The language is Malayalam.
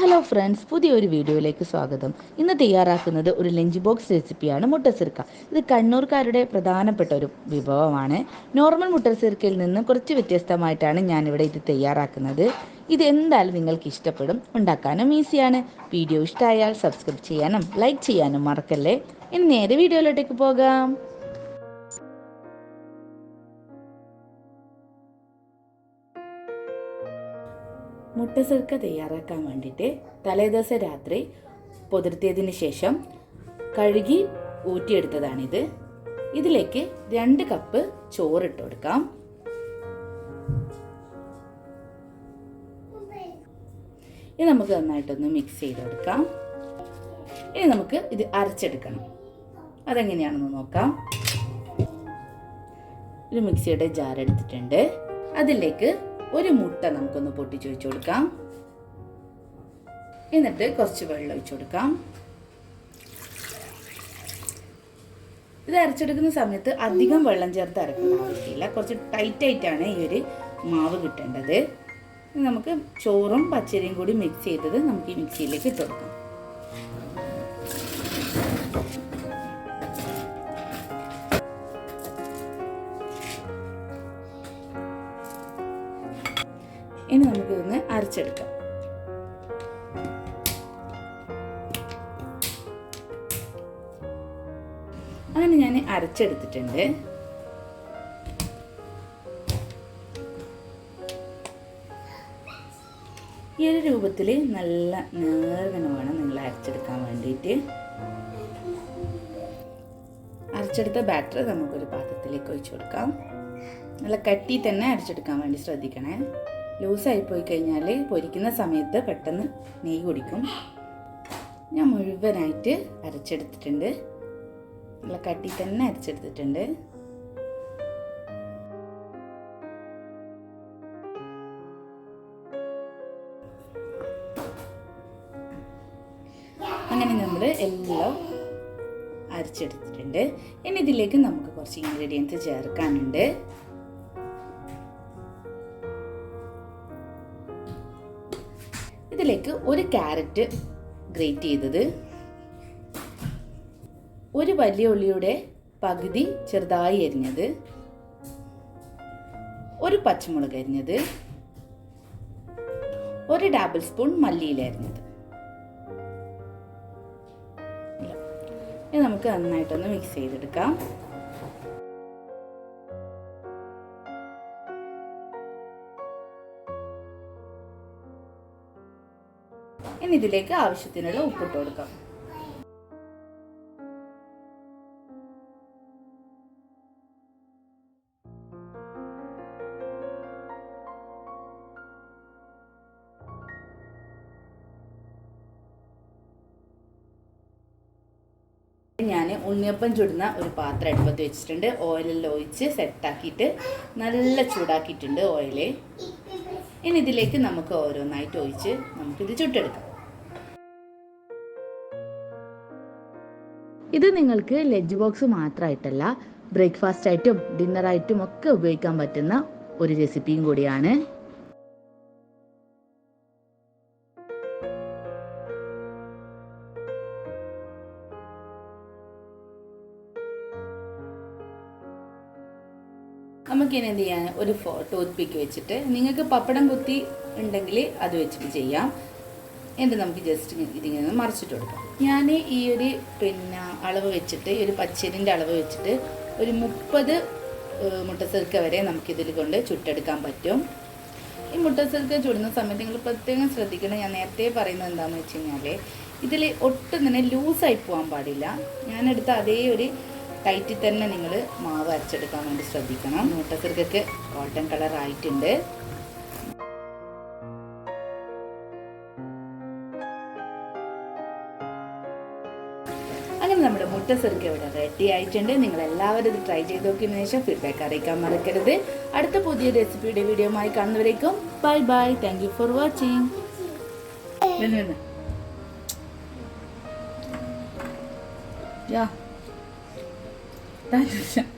ഹലോ ഫ്രണ്ട്സ്, പുതിയൊരു വീഡിയോയിലേക്ക് സ്വാഗതം. ഇന്ന് തയ്യാറാക്കുന്നത് ഒരു ലഞ്ച് ബോക്സ് റെസിപ്പിയാണ് മുട്ടസിർക്ക. ഇത് കണ്ണൂർക്കാരുടെ പ്രധാനപ്പെട്ട ഒരു വിഭവമാണ്. നോർമൽ മുട്ടസിർക്കയിൽ നിന്ന് കുറച്ച് വ്യത്യസ്തമായിട്ടാണ് ഞാനിവിടെ ഇത് തയ്യാറാക്കുന്നത്. ഇത് എന്തായാലും നിങ്ങൾക്ക് ഇഷ്ടപ്പെടും, ഉണ്ടാക്കാനും ഈസിയാണ്. വീഡിയോ ഇഷ്ടമായാൽ സബ്സ്ക്രൈബ് ചെയ്യാനും ലൈക്ക് ചെയ്യാനും മറക്കല്ലേ. ഇനി നേരെ വീഡിയോയിലോട്ടേക്ക് പോകാം. മുട്ടസിർക്ക തയ്യാറാക്കാൻ വേണ്ടിയിട്ട് തലേദിവസം രാത്രി പൊതിർത്തിയതിന് ശേഷം കഴുകി ഊറ്റിയെടുത്തതാണിത്. ഇതിലേക്ക് 2 കപ്പ് ചോറിട്ട് കൊടുക്കാം. ഇനി നമുക്ക് നന്നായിട്ടൊന്ന് മിക്സ് ചെയ്ത് കൊടുക്കാം. ഇനി നമുക്ക് ഇത് അരച്ചെടുക്കണം. അതെങ്ങനെയാണെന്ന് നോക്കാം. ഒരു മിക്സിയുടെ ജാർ എടുത്തിട്ടുണ്ട്. അതിലേക്ക് ഒരു മുട്ട നമുക്കൊന്ന് പൊട്ടിച്ച് വെച്ച് കൊടുക്കാം. എന്നിട്ട് കുറച്ച് വെള്ളം ഒഴിച്ചു കൊടുക്കാം. ഇത് അരച്ചെടുക്കുന്ന സമയത്ത് അധികം വെള്ളം ചേർത്ത് അരക്കേണ്ട ആവശ്യമില്ല. കുറച്ച് ടൈറ്റായിട്ടാണ് ഈ ഒരു മാവ് കിട്ടേണ്ടത്. നമുക്ക് ചോറും പച്ചരിയും കൂടി മിക്സ് ചെയ്തത് നമുക്ക് ഈ മിക്സിയിലേക്ക് ഇട്ട് കൊടുക്കാം. ഇനി നമുക്ക് ഇതൊന്ന് അരച്ചെടുക്കാം. അങ്ങനെ ഞാൻ അരച്ചെടുത്തിട്ടുണ്ട്. ഈ ഒരു രൂപത്തിൽ നല്ല നേർങ്ങനെ വേണം നിങ്ങൾ അരച്ചെടുക്കാൻ വേണ്ടിയിട്ട്. അരച്ചെടുത്ത ബാറ്റർ നമുക്കൊരു പാത്രത്തിലേക്ക് ഒഴിച്ചു കൊടുക്കാം. നല്ല കട്ടി തന്നെ അരച്ചെടുക്കാൻ വേണ്ടി ശ്രദ്ധിക്കണേ. ലൂസായി പോയി കഴിഞ്ഞാൽ പൊരിക്കുന്ന സമയത്ത് പെട്ടെന്ന് നെയ്യ് കുടിക്കും. ഞാൻ മുഴുവനായിട്ട് അരച്ചെടുത്തിട്ടുണ്ട്. നല്ല കട്ടി തന്നെ അരച്ചെടുത്തിട്ടുണ്ട്. അങ്ങനെ നമ്മൾ എല്ലാം അരച്ചെടുത്തിട്ടുണ്ട്. ഇനി ഇതിലേക്ക് നമുക്ക് കുറച്ച് ഇൻഗ്രീഡിയൻസ് ചേർക്കാനുണ്ട്. ഇതിലേക്ക് ഒരു ക്യാരറ്റ് ഗ്രേറ്റ് ചെയ്തത്, ഒരു വലിയ ഉള്ളിയുടെ പകുതി ചെറുതായി അരിഞ്ഞത്, ഒരു പച്ചമുളക് അരിഞ്ഞത്, ഒരു ടേബിൾ സ്പൂൺ മല്ലിയില അരിഞ്ഞത്. ഇത് നമുക്ക് നന്നായിട്ടൊന്ന് മിക്സ് ചെയ്തെടുക്കാം. ഇനി ഇതിലേക്ക് ആവശ്യത്തിനുള്ള ഉപ്പിട്ട് കൊടുക്കാം. ഞാൻ ഉണ്ണിയപ്പം ചുടുന്ന ഒരു പാത്രം അടുപ്പത്ത് വെച്ചിട്ടുണ്ട്. ഓയിലെല്ലാം ഒഴിച്ച് സെറ്റാക്കിയിട്ട് നല്ല ചൂടാക്കിയിട്ടുണ്ട് ഓയില്. ഇനി ഇതിലേക്ക് നമുക്ക് ഓരോന്നായിട്ട് ഒഴിച്ച് നമുക്കിത് ചുട്ടെടുക്കാം. ഇത് നിങ്ങൾക്ക് ലഞ്ച് ബോക്സ് മാത്രമായിട്ടല്ല, ബ്രേക്ക്ഫാസ്റ്റ് ആയിട്ടും ഡിന്നറായിട്ടും ഒക്കെ ഉപയോഗിക്കാൻ പറ്റുന്ന ഒരു റെസിപ്പിയും കൂടിയാണ്. നമുക്കിനി എന്ത് ചെയ്യാൻ, ഒരു ടൂത്ത് പിക്ക് വെച്ചിട്ട്, നിങ്ങൾക്ക് പപ്പടം കുത്തി ഉണ്ടെങ്കിൽ അത് വെച്ചിട്ട് ചെയ്യാം. എന്നിട്ട് നമുക്ക് ജസ്റ്റ് ഇതിങ്ങനെ മറിച്ചിട്ട് കൊടുക്കാം. ഞാൻ ഈ ഒരു അളവ് വെച്ചിട്ട്, ഈ ഒരു പച്ചരിൻ്റെ അളവ് വെച്ചിട്ട് ഒരു 30 മുട്ടസിർക്ക വരെ നമുക്കിതിൽ കൊണ്ട് ചുട്ടെടുക്കാൻ പറ്റും. ഈ മുട്ടസിർക്ക ചുടുന്ന സമയത്ത് നിങ്ങൾ പ്രത്യേകം ശ്രദ്ധിക്കണം. ഞാൻ നേരത്തെ പറയുന്നത് എന്താണെന്ന് വെച്ച് കഴിഞ്ഞാൽ ഇതിൽ ഒട്ടും തന്നെ ലൂസായി പോകാൻ പാടില്ല. ഞാനെടുത്ത അതേ ഒരു ടൈറ്റിൽ തന്നെ നിങ്ങൾ മാവ് അരച്ചെടുക്കാൻ വേണ്ടി ശ്രദ്ധിക്കണം. മുട്ടസിർക്കയ്ക്ക് ഗോൾഡൻ കളർ ആയിട്ടുണ്ട്. അങ്ങനെ നമ്മുടെ മുട്ടസിർക്ക ഇവിടെ റെഡി ആയിട്ടുണ്ട്. നിങ്ങൾ എല്ലാവരും ഇത് ട്രൈ ചെയ്ത് നോക്കിയതിനു ശേഷം ഫീഡ്ബാക്ക് അറിയിക്കാൻ മറക്കരുത്. അടുത്ത പുതിയ റെസിപ്പിയുടെ വീഡിയോയുമായി കാണുന്നവരേക്കും bye bye. Thank you for watching. Ja. Danke.